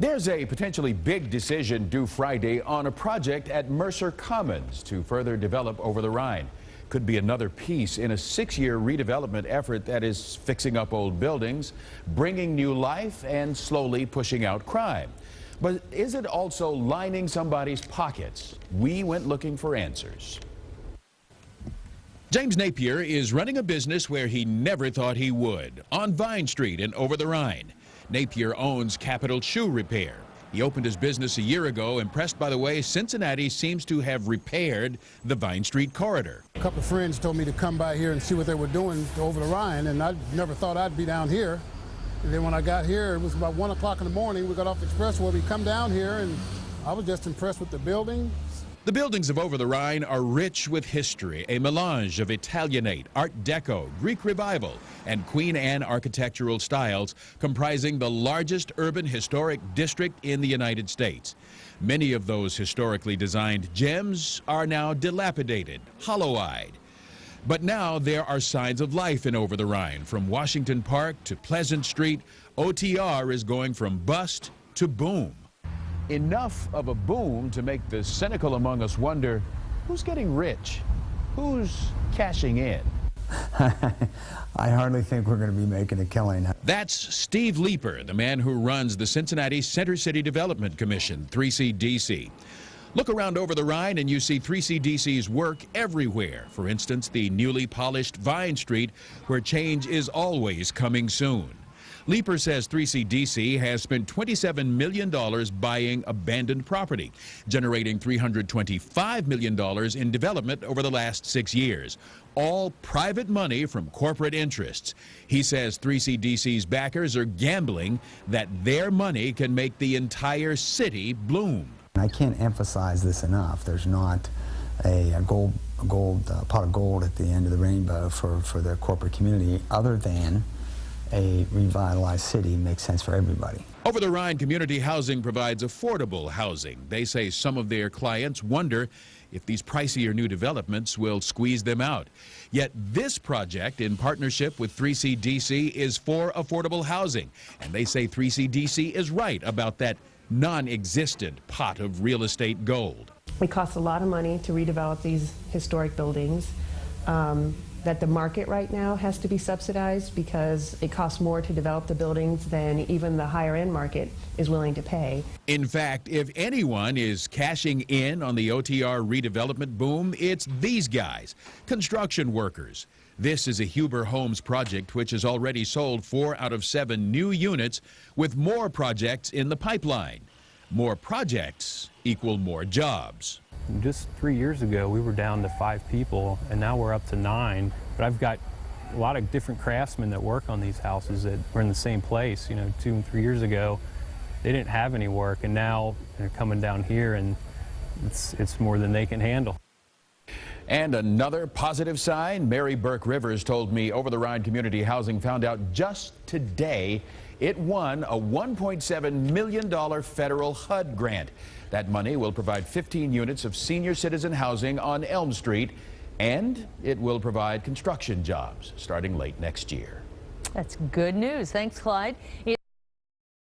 There's a potentially big decision due Friday on a project at Mercer Commons to further develop Over-the-Rhine. Could be another piece in a 6-year redevelopment effort that is fixing up old buildings, bringing new life, and slowly pushing out crime. But is it also lining somebody's pockets? We went looking for answers. James Napier is running a business where he never thought he would, on Vine Street in Over-the-Rhine. Napier owns Capital Shoe Repair. He opened his business a year ago, impressed by the way Cincinnati seems to have repaired the Vine Street corridor. A couple of friends told me to come by here and see what they were doing over the Rhine, and I never thought I'd be down here. And then when I got here, it was about 1 o'clock in the morning. We got off the expressway, we come down here, and I was just impressed with the building. The buildings of Over-the-Rhine are rich with history, a melange of Italianate, Art Deco, Greek Revival, and Queen Anne architectural styles, comprising the largest urban historic district in the United States. Many of those historically designed gems are now dilapidated, hollow-eyed. But now there are signs of life in Over-the-Rhine. From Washington Park to Pleasant Street, OTR is going from bust to boom. Enough of a boom to make the cynical among us wonder, who's getting rich? Who's cashing in? I hardly think we're going to be making a killing. That's Steve Leeper, the man who runs the Cincinnati Center City Development Commission, 3CDC. Look around Over-the-Rhine and you see 3CDC's work everywhere. For instance, the newly polished Vine Street, where change is always coming soon. Leeper says 3CDC has spent $27 million buying abandoned property, generating $325 million in development over the last 6 years. All private money from corporate interests. He says 3CDC's backers are gambling that their money can make the entire city bloom. I can't emphasize this enough. There's not a pot of gold at the end of the rainbow for the corporate community, other than a revitalized city makes sense for everybody. Over-the-Rhine Community Housing provides affordable housing. They say some of their clients wonder if these pricier new developments will squeeze them out. Yet this project, in partnership with 3CDC, is for affordable housing. And they say 3CDC is right about that non-existent pot of real estate gold. It costs a lot of money to redevelop these historic buildings. That the market right now has to be subsidized because it costs more to develop the buildings than even the higher end market is willing to pay. In fact, if anyone is cashing in on the OTR redevelopment boom, it's these guys, construction workers. This is a Huber Homes project which has already sold 4 out of 7 new units, with more projects in the pipeline. More projects equal more jobs. Just 3 years ago, we were down to 5 people, and now we're up to 9. But I've got a lot of different craftsmen that work on these houses that were in the same place. 2 and 3 years ago, they didn't have any work, and now they're coming down here, and it's more than they can handle. And another positive sign, Mary Burke Rivers told me Over-the-Rhine Community Housing found out just today it won a $1.7 million federal HUD grant. That money will provide 15 units of senior citizen housing on Elm Street, and it will provide construction jobs starting late next year. That's good news. Thanks, Clyde.